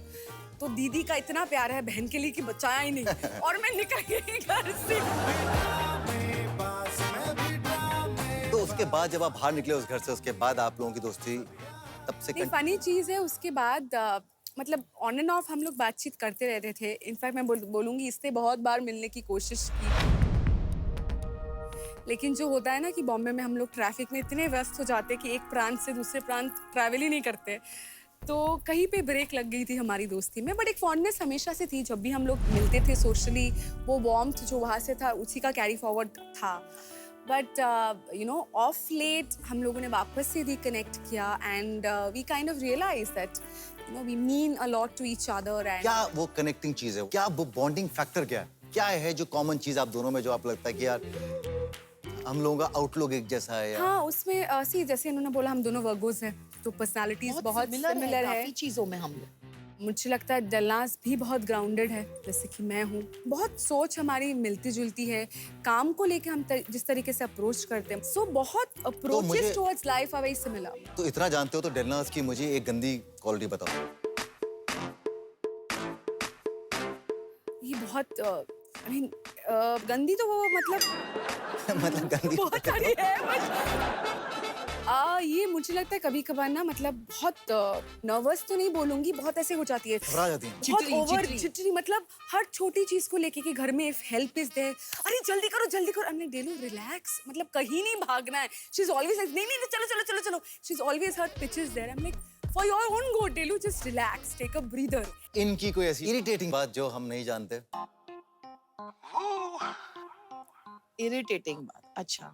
Speaker 2: तो दीदी का इतना प्यार है बहन के लिए कि बचाया ही नहीं और मैं निकल गई घर से।
Speaker 1: तो उसके बाद जब आप बाहर निकले उस घर से, उसके बाद आप लोगों की दोस्ती तब से
Speaker 2: फनी चीज है, उसके बाद मतलब ऑन एंड ऑफ हम लोग बातचीत करते रहते थे। इनफैक्ट मैं बोलूंगी इससे बहुत बार मिलने की कोशिश की, लेकिन जो होता है ना कि बॉम्बे में हम लोग ट्रैफिक में इतने व्यस्त हो जाते हैं कि एक प्रांत से दूसरे प्रांत ट्रैवल ही नहीं करते, तो कहीं पे ब्रेक लग गई थी हमारी दोस्ती में। बट एक फॉन्डनेस हमेशा से थी, जब भी हम लोग मिलते थे सोशली, वो वार्मथ जो वहाँ से था उसी का कैरी फॉरवर्ड था। But you know of late हम लोगों ने वापस से रिकनेक्ट किया and we kind of realize that you know we mean a lot to each other. And
Speaker 1: क्या वो कनेक्टिंग चीज है, क्या वो बॉन्डिंग फैक्टर क्या है जो कॉमन चीज आप दोनों में जो आप लगता है कि यार हम लोगों का आउटलुक एक जैसा है?
Speaker 2: हाँ, उसमें सी जैसे इन्होंने बोला हम दोनों वर्गोस हैं, तो पर्सनालिटीज बहुत सिमिलर है
Speaker 3: काफी चीजों में हम लोग।
Speaker 2: मुझे लगता है दिलनाज़ भी बहुत ग्राउंडेड है जैसे कि मैं हूँ। बहुत सोच हमारी मिलती जुलती है, काम को लेके हम जिस तरीके से अप्रोच करते हैं, सो बहुत approaches towards life are very similar.
Speaker 1: तो इतना जानते हो तो दिलनाज़ की मुझे एक गंदी क्वालिटी बताओ।
Speaker 2: ये बहुत I mean, गंदी तो वो मतलब
Speaker 1: मतलब गंदी
Speaker 2: बहुत सारी है, बट ये मुझे लगता है कभी कभार ना मतलब बहुत नर्वस तो नहीं बोलूंगी, बहुत ऐसे हो जाती है,
Speaker 1: घबरा जाती है,
Speaker 2: बहुत ओवर चिटरी, मतलब हर छोटी चीज को लेके कि घर में इफ हेल्प इज देयर, अरे जल्दी करो आई मीन डेलू रिलैक्स, मतलब कहीं नहीं भागना है। शी इज ऑलवेज लाइक नहीं चलो she is always her pitches there. I am like for your own good delu, just relax, take a breather.
Speaker 1: इनकी कोई ऐसी इरिटेटिंग बात जो हम नहीं जानते?
Speaker 3: इरिटेटिंग बात, अच्छा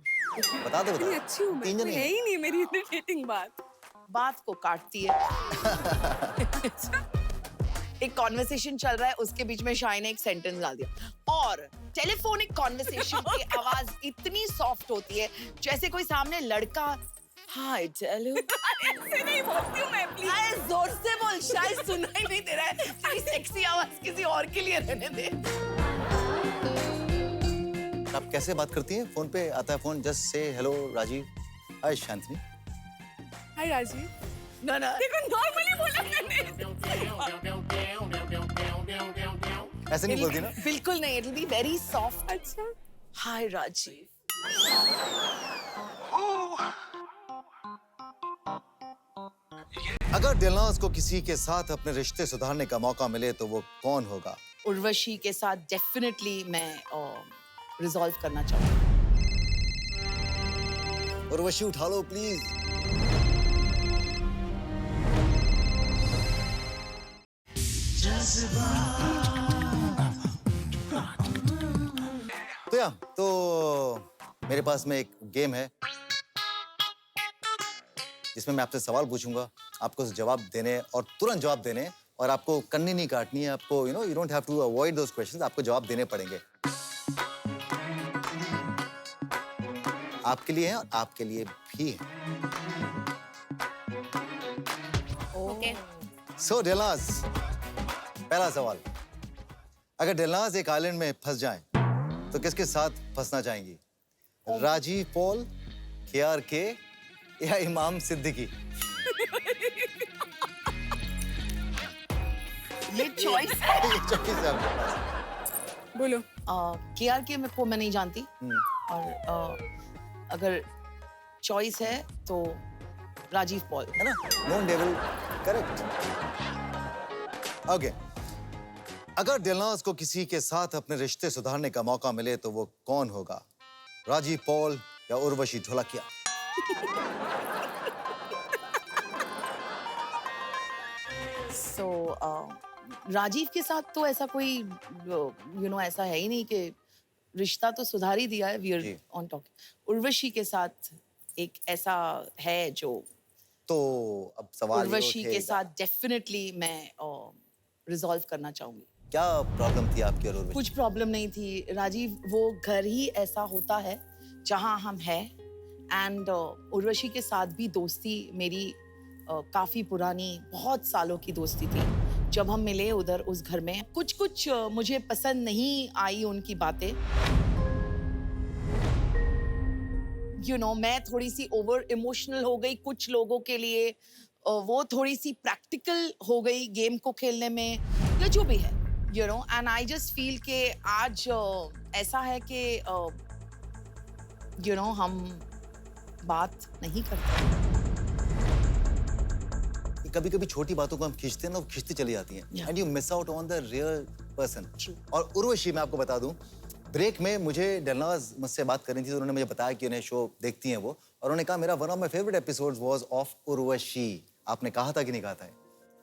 Speaker 1: बता दो।
Speaker 2: इतनी अच्छी हूँ मैं, कोई है ही नहीं मेरी इरिटेटिंग
Speaker 3: बात को काटती है। एक कॉन्वर्सेशन चल रहा है, उसके बीच में शाही ने एक सेंटेंस डाल दिया, और टेलीफोनिक कॉन्वर्सेशन की आवाज इतनी सॉफ्ट होती है जैसे कोई सामने लड़का हाय टेलू
Speaker 2: ऐसे नहीं बोलती हूँ मैं, प्लीज।
Speaker 3: अरे जोर से बोल, शायद सुना ही नहीं दे रहा है, तेरी सेक्सी आवाज किसी और के लिए रहने दे।
Speaker 1: आप कैसे बात करती हैं? फोन पे आता है फोन, जस्ट से hello Rajiv, hi Shantani,
Speaker 2: hi Rajiv.
Speaker 3: ना
Speaker 2: देखो नॉर्मली बोला मैंने।
Speaker 1: ऐसे नहीं बोलती ना?
Speaker 3: बिल्कुल नहीं, it will be very soft.
Speaker 2: अच्छा,
Speaker 3: हाय राजीव।
Speaker 1: अगर दिलनाज़ को किसी के साथ अपने रिश्ते सुधारने का मौका मिले तो वो कौन होगा?
Speaker 3: उर्वशी के साथ डेफिनेटली मैं रिजॉल्व करना चाहूंगी।
Speaker 1: उर्वशी उठा लो प्लीज। तो मेरे पास में एक गेम है जिसमें मैं आपसे सवाल पूछूंगा, आपको जवाब देने और तुरंत जवाब देने, और आपको कन्नी नहीं काटनी है, आपको you don't have to avoid those questions, आपको जवाब देने पड़ेंगे। आपके लिए है और आपके लिए भी है।
Speaker 2: ओके।
Speaker 1: सो दिलनाज़, पहला सवाल, अगर दिलनाज़ एक आइलैंड में फंस जाए तो किसके साथ फंसना चाहेंगी? राजीव पॉल, KRK या इमाम सिद्दीकी?
Speaker 3: ये चॉइस है।
Speaker 1: ये choice है आपके पास।
Speaker 2: बोलो।
Speaker 3: KRK में को मैं नहीं जानती, और अगर चॉइस है तो राजीव पॉल
Speaker 1: है ना? Known devil, correct. ओके, अगर दिलनाज़ को किसी के साथ अपने रिश्ते सुधारने का मौका मिले तो वो कौन होगा? राजीव पॉल या उर्वशी ढोलकिया?
Speaker 3: राजीव के साथ तो ऐसा कोई ऐसा है ही नहीं कि रिश्ता तो सुधार ही दिया है, we are on talking. Urvashi के साथ एक ऐसा है जो,
Speaker 1: तो अब सवाल
Speaker 3: उर्वशी के साथ डेफिनेटली मैं रिजॉल्व करना चाहूंगी।
Speaker 1: क्या प्रॉब्लम थी आपकी और उर्वशी?
Speaker 3: कुछ प्रॉब्लम नहीं थी राजीव, वो घर ही ऐसा होता है जहां हम हैं, एंड उर्वशी के साथ भी दोस्ती मेरी काफी पुरानी, बहुत सालों की दोस्ती थी। जब हम मिले उधर उस घर में, कुछ मुझे पसंद नहीं आई उनकी बातें। मैं थोड़ी सी ओवर इमोशनल हो गई कुछ लोगों के लिए, वो थोड़ी सी प्रैक्टिकल हो गई गेम को खेलने में, या जो भी है, एंड आई जस्ट फील के आज ऐसा है कि हम बात नहीं करते।
Speaker 1: कभी कभी छोटी बातों को हम खींचते हैं ना, वो खींचती चली जाती हैं and you miss out on the real person. और उर्वशी, मैं आपको बता दूं, ब्रेक में मुझे डेलनाज मुझसे बात करनी थी, तो उन्होंने मुझे बताया कि उन्हें शो देखती हैं वो, और उन्होंने कहा मेरा one of my favourite episodes was of Urvashi. आपने कहा था कि नहीं कहा था?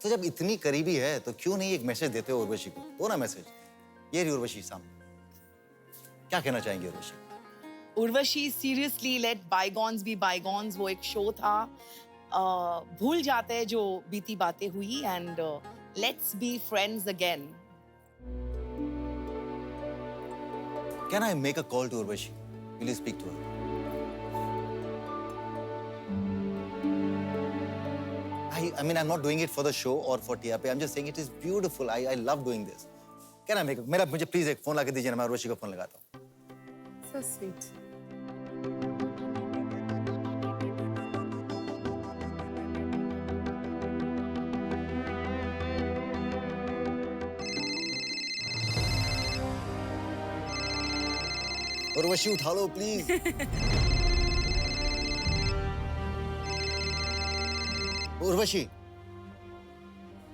Speaker 1: तो जब इतनी करीबी है तो क्यों नहीं एक मैसेज देते हो उर्वशी को? दो ना मैसेज। ये रही उर्वशी सामने, क्या कहना चाहेंगे Urvashi?
Speaker 3: Urvashi, seriously let bygones be bygones. वो एक शो था, भूल जाते हैं जो बीती बातें हुई, and let's be friends again.
Speaker 1: Can I make a call to Urvashi? Will you speak to her? I mean, I'm not doing it for the show or for TRP. I'm just saying it is beautiful. I love doing this. Can I make a... मुझे please एक phone ला के दीजिए ना, मैं उर्वशी को phone लगाता हूँ।
Speaker 2: So sweet.
Speaker 1: Urvashi उठा लो please. Urvashi.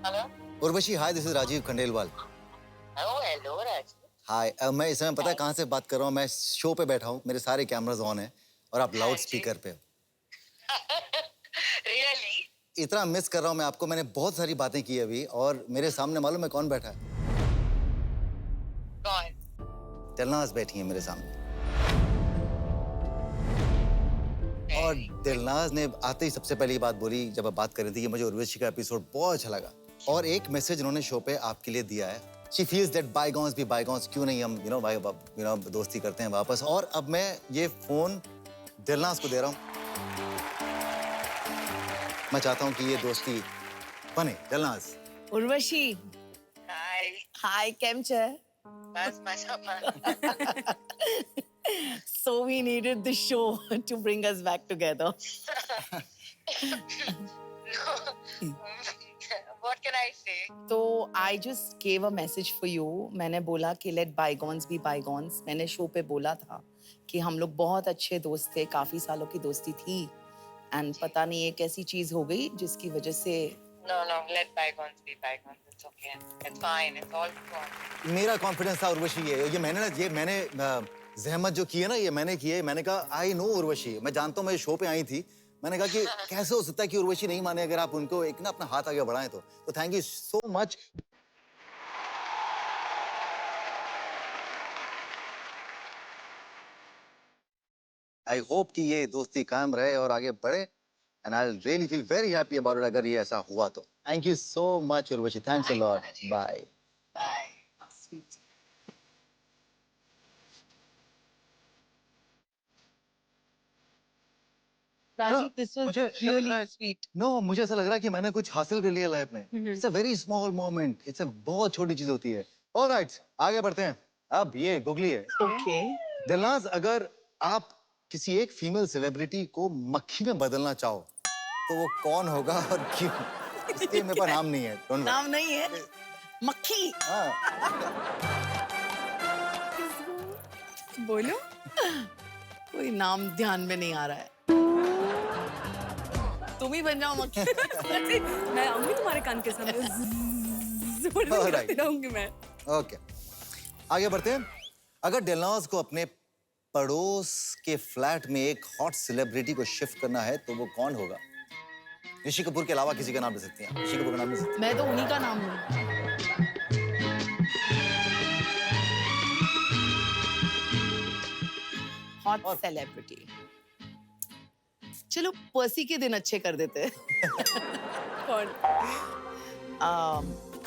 Speaker 8: Hello.
Speaker 1: Urvashi, hi, this is Rajiv Khandelwal.
Speaker 8: Hello Rajiv.
Speaker 1: Hi, मैं इस समय पता है कहाँ से बात कर रहा हूँ? मैं शो पे बैठा हूँ, मेरे सारे कैमरास ऑन हैं और आप लाउड स्पीकर पे हो।
Speaker 8: रियली?
Speaker 1: इतना मिस कर रहा हूँ मैं आपको। मैंने बहुत सारी बातें की अभी, और मेरे सामने मालूम है कौन बैठा है?
Speaker 8: कौन?
Speaker 1: दिलनाज बैठी है मेरे सामने। और दिलनाज ने आते ही सबसे पहली बात बोली, जब आप बात कर रही थी, कि मुझे उर्वशी का एपिसोड बहुत अच्छा लगा, और एक मैसेज उन्होंने शो पे आपके लिए दिया है। She feels that bygones be bygones, क्यों नहीं हम दोस्ती करते हैं वापस। और अब मैं ये फोन दिलनाज को दे रहा हूँ। मैं चाहता हूँ कि ये दोस्ती बने। दिलनाज।
Speaker 3: उर्वशी,
Speaker 8: हाय।
Speaker 3: हाय, केम छे?
Speaker 8: बस मजामा।
Speaker 3: So we needed the show to bring us back together.
Speaker 8: What can I say?
Speaker 3: तो I just gave a message for you. मैंने बोला कि let bygones be bygones. मैंने शो पे बोला था कि हम लोग बहुत अच्छे दोस्त थे, काफी सालों की दोस्ती थी, एंड पता नहीं एक ऐसी चीज हो गई जिसकी वजह से।
Speaker 8: No, let bygones be bygones. It's okay. It's fine. It's all gone.
Speaker 1: मेरा कॉन्फिडेंस था उर्वशी, ये मैंने जहमत जो की है ना, ये मैंने की है। मैंने कहा आई नो उर्वशी, मैं जानता हूँ, मैं शो पे आई थी, मैंने कहा कि कैसे हो सकता है कि उर्वशी नहीं माने अगर आप उनको एक ना अपना हाथ आगे बढ़ाएं तो thank you so much. I hope कि ये दोस्ती कायम रहे और आगे बढ़े, and I really feel very happy about it अगर ये ऐसा हुआ तो। Thank you so much Urvashi, thanks a lot, bye.
Speaker 3: This was really sweet.
Speaker 1: No, मुझे ऐसा लग रहा है कि मैंने कुछ हासिल कर लिया लाइफ में। It's a very small moment, it's a बहुत छोटी चीज होती है। ऑलराइट, आगे बढ़ते हैं। अब ये गुगली है।
Speaker 3: Okay.
Speaker 1: दिलनाज, अगर आप किसी एक फीमेल सेलिब्रिटी को मक्खी में बदलना चाहो तो वो कौन होगा और क्यों? इसके मेरे पास नाम नहीं है। Don't worry.
Speaker 3: नाम नहीं है? मक्खी।
Speaker 1: हाँ।
Speaker 2: बोलो।
Speaker 3: कोई नाम ध्यान में नहीं आ रहा है। तुम ही बन जाओ मक्खी।
Speaker 2: मैं आऊंगी तुम्हारे कान के सामने,
Speaker 1: Alright.
Speaker 2: करती रहूंगी मैं।
Speaker 1: ओके, आगे बढ़ते हैं। अगर दिलनाज को अपने पड़ोस के फ्लैट में एक हॉट सेलिब्रिटी को शिफ्ट करना है तो वो कौन होगा? ऋषि कपूर के अलावा किसी का नाम ले सकती हैं। ऋषि कपूर का नाम ले सकती हैं।
Speaker 3: मैं तो उन्हीं का नाम हूँ। Hot celebrity. चलो पर्सी के दिन अच्छे कर देते हैं।
Speaker 2: कौन?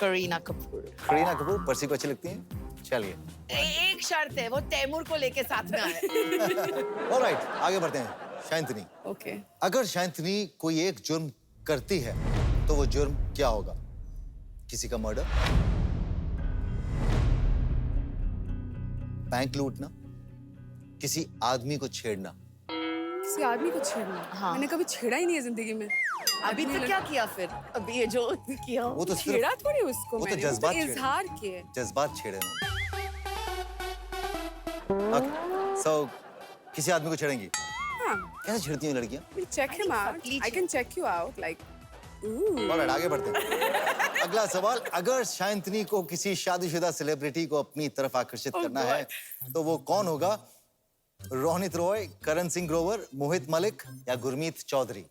Speaker 3: करीना कपूर।
Speaker 1: करीना कपूर पर्सी को अच्छी लगती हैं? चलिए।
Speaker 3: एक शर्त है, वो तैमूर को लेके साथ में आए।
Speaker 1: ऑलराइट, आगे बढ़ते हैं। शांतनी।
Speaker 2: ओके।
Speaker 1: अगर शांतनी कोई एक जुर्म करती है तो वो जुर्म क्या होगा? किसी का मर्डर, बैंक लूटना, किसी आदमी को छेड़ना।
Speaker 2: किसी आदमी को छेड़ना?
Speaker 3: हाँ।
Speaker 2: मैंने कभी छेड़ा ही नहीं है जिंदगी में।
Speaker 3: अभी तक क्या किया फिर? अभी ये जो किया
Speaker 1: वो तो सिर्फ
Speaker 2: छेड़ा थोड़ी उसको
Speaker 1: वो तो
Speaker 2: मैंने,
Speaker 1: जज्बात छेड़े।
Speaker 2: इजहार किए।
Speaker 1: जज्बात छेड़े ना। ओके, सो किसी आदमी को छेड़ेंगी?
Speaker 2: हाँ,
Speaker 1: कैसे छेड़ती हैं लड़कियां?
Speaker 2: we'll check him out. I can check you out. Like, ooh.
Speaker 1: Alright, आगे बढ़ते हैं। अगला सवाल, अगर शांतनी को किसी शादीशुदा सेलिब्रिटी को अपनी तरफ आकर्षित करना है तो वो कौन होगा? रोहित रॉय, करण सिंह ग्रोवर, मोहित मलिक या गुरमीत चौधरी?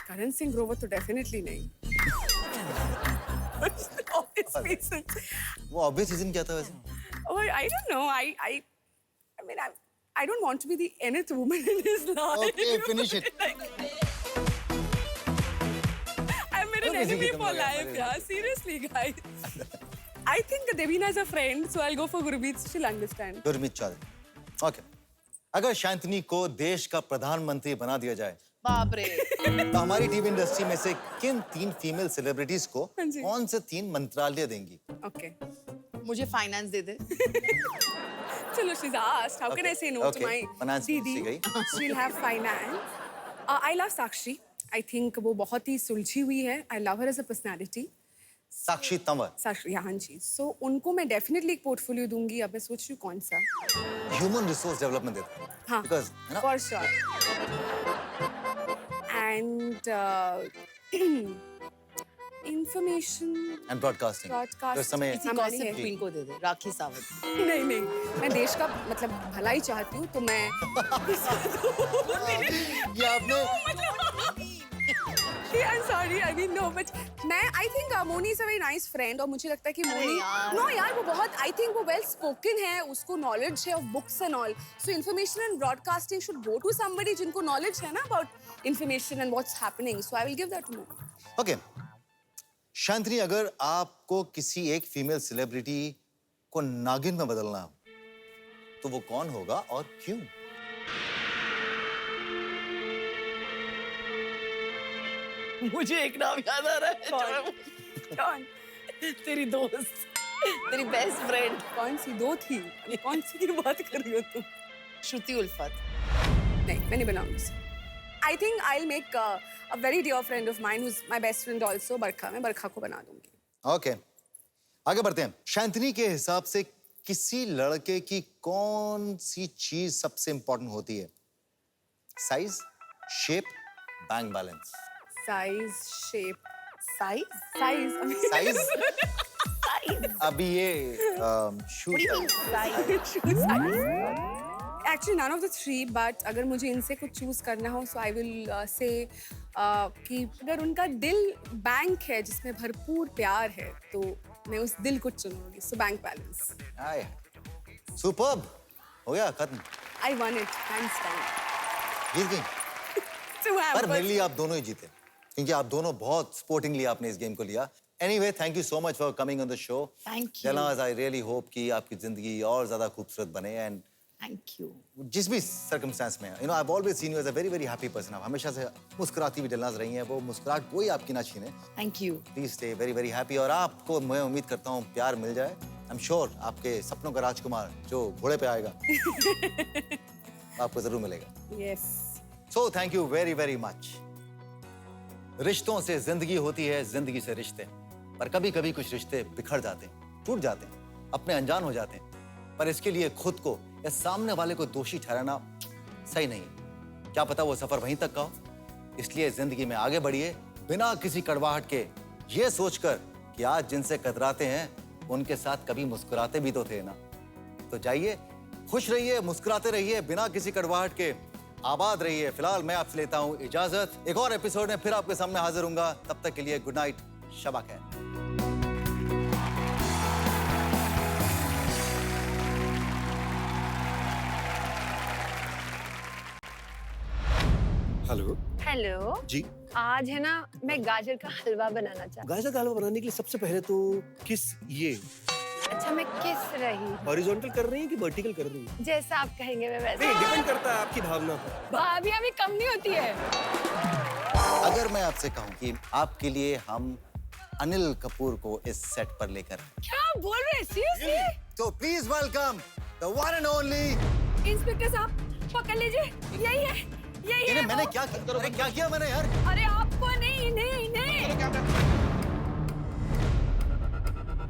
Speaker 2: करण सिंह ग्रोवर तो डेफिनेटली नहीं। Obvious reason.
Speaker 1: वो ऑब्वियस रीजन क्या था वैसे?
Speaker 2: Oh, I don't know. I mean, I don't want to be the nth woman in his life.
Speaker 1: Okay, finish it.
Speaker 2: I'm an
Speaker 1: Don't
Speaker 2: enemy
Speaker 1: listen to
Speaker 2: for
Speaker 1: me,
Speaker 2: life,
Speaker 1: Maria.
Speaker 2: yeah. Seriously, guys. I think Devina is a friend, so I'll go for Gurmeet. She'll understand.
Speaker 1: Gurmeet Chaudhary. Okay, अगर शांतनी को देश का प्रधानमंत्री बना दिया जाए
Speaker 3: बाप रे।
Speaker 1: तो हमारी टीवी इंडस्ट्री में से किन 3 फीमेल सेलिब्रिटीज को
Speaker 2: हाँ जी।
Speaker 1: कौन से 3 मंत्रालय देंगी?
Speaker 2: Okay.
Speaker 3: मुझे finance they they.
Speaker 2: Chalo, she's asked. How can I say no
Speaker 1: Okay.
Speaker 2: to my
Speaker 1: Finance
Speaker 2: Didi?
Speaker 1: ministry गई।
Speaker 2: She'll have finance. I love Sakshi. I think वो बहुत ही सुलझी हुई है. I love her as a personality.
Speaker 1: साक्षी तंवर।
Speaker 2: साक्षी, हाँ जी. So उनको मैं definitely एक portfolio दूंगी. अब मैं सोच रही हूँ कौन सा.
Speaker 1: ह्यूमन रिसोर्स डेवलपमेंट देते हैं।
Speaker 2: हाँ.
Speaker 1: Because, है ना?
Speaker 2: For sure. And information.
Speaker 1: And broadcasting.
Speaker 2: Broadcast-
Speaker 1: तो इस समय
Speaker 3: किसी
Speaker 2: हमारी
Speaker 3: गॉसिप
Speaker 2: है।
Speaker 3: क्वीन को दे दे, राखी सावंत।
Speaker 2: नहीं नहीं, मैं देश का मतलब भलाई चाहती हूँ तो मैं
Speaker 1: ये आपने
Speaker 2: I'm sorry, I mean no, but मैं I think Moni is a very nice friend और मुझे लगता है कि मोनी
Speaker 3: यार।
Speaker 2: no यार वो बहुत I think वो well spoken है, उसको knowledge है of books and all, so information and broadcasting should go to somebody जिनको knowledge है ना about information and what's happening, so I will give that to Moni.
Speaker 1: Okay, Shantani अगर आपको किसी एक फीमेल सेलिब्रिटी को नागिन में बदलना हो तो वो कौन होगा और क्यों?
Speaker 3: मुझे एक नाम याद आ रहा है।
Speaker 2: कौन?
Speaker 3: तेरी दोस्त, तेरी बेस्ट फ्रेंड
Speaker 2: कौन सी दो थी? अभी कौन सी की बात कर रही हो तुम?
Speaker 3: श्रुति उल्फत।
Speaker 2: नहीं, मैं नहीं बनाऊंगी उसे. I think I'll make a very dear friend of mine who's my best friend also, बरखा. मैं बरखा को बना दूंगी.
Speaker 1: ओके, आगे बढ़ते हैं। शांतनी के हिसाब से किसी लड़के की कौन सी चीज सबसे इंपॉर्टेंट होती है? Size, shape, bank balance?
Speaker 2: Size, shape,
Speaker 3: size?
Speaker 2: size.
Speaker 1: Size?
Speaker 3: Size?
Speaker 1: अभी ये shoot
Speaker 3: size?
Speaker 2: Actually, none of the three, but अगर मुझे इनसे कुछ चूज करना हो, so I will say कि अगर उनका दिल बैंक है जिसमें भरपूर प्यार है, तो मैं उस दिल को चुनूंगी. So bank balance.
Speaker 1: आए, सुपर्ब, हो गया खत्म,
Speaker 2: I won it, hands down.
Speaker 1: जीत गई।
Speaker 2: So
Speaker 1: पर मेरे लिए आप दोनों ही जीते क्योंकि आप दोनों बहुत स्पोर्टिंगली आपने इस गेम को लिया। Anyway, thank you so much for coming on the show.
Speaker 3: Thank you.
Speaker 1: Dilnaz, I really hope कि आपकी जिंदगी और ज्यादा खूबसूरत बने एंड
Speaker 3: थैंक यू।
Speaker 1: जिस भी सर्कमस्टेंस में, you know, I have always seen you as a very very happy person. आप हमेशा से मुस्कुराती हुई दिलनाज़ रही हैं, वो मुस्कुराहट कोई आपकी ना छीने।
Speaker 3: Thank you.
Speaker 1: Please stay very very happy और आपको मैं उम्मीद करता हूँ प्यार मिल जाए। आई एम श्योर आपके सपनों का राजकुमार जो घोड़े पे आएगा आपको जरूर मिलेगा।
Speaker 2: Yes.
Speaker 1: So thank you very very much. रिश्तों से जिंदगी होती है, जिंदगी से रिश्ते, पर कभी कभी कुछ रिश्ते बिखर जाते हैं, टूट जाते हैं, अपने अनजान हो जाते हैं, पर इसके लिए खुद को या सामने वाले को दोषी ठहराना सही नहीं है। क्या पता वो सफर वहीं तक का हो। इसलिए जिंदगी में आगे बढ़िए बिना किसी कड़वाहट के, ये सोचकर कि आज जिनसे कतराते हैं उनके साथ कभी मुस्कुराते भी तो थे ना। तो जाइए, खुश रहिए, मुस्कुराते रहिए, बिना किसी कड़वाहट के आबाद रहिए। फिलहाल मैं आपसे लेता हूं इजाजत। एक और एपिसोड में फिर आपके सामने हाजिर होऊंगा। तब तक के लिए गुड नाइट, शबा खैर।
Speaker 9: हेलो
Speaker 10: हेलो
Speaker 9: जी,
Speaker 10: आज है ना मैं गाजर का हलवा बनाना चाहती
Speaker 9: गाजर का हलवा बनाने के लिए सबसे पहले तो किस ये
Speaker 10: हूँ। अच्छा मैं किस रही
Speaker 9: हॉरिजॉन्टल कर रही हैं कि वर्टिकल कर रही हैं?
Speaker 10: जैसा आप कहेंगे मैं वैसे।
Speaker 9: नहीं, डिपेंड करता है आपकी भावना पर।
Speaker 10: भाभी अभी कम नहीं होती है।
Speaker 1: अगर मैं आपसे कहूं कि आपके लिए हम अनिल कपूर को इस सेट पर लेकर आए,
Speaker 2: क्या बोल रहे हैं सीरियसली?
Speaker 1: तो please welcome the one and only.
Speaker 2: Inspector साहब पकड़ लीजिए, यही है, यही है
Speaker 1: मैंने
Speaker 2: वो।
Speaker 1: क्या किया मैंने यार?
Speaker 2: अरे आपको नहीं, इन्हें।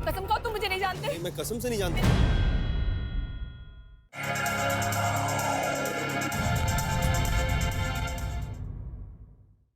Speaker 2: कसम खाओ तुम मुझे नहीं जानते।
Speaker 9: मैं कसम से नहीं जानता।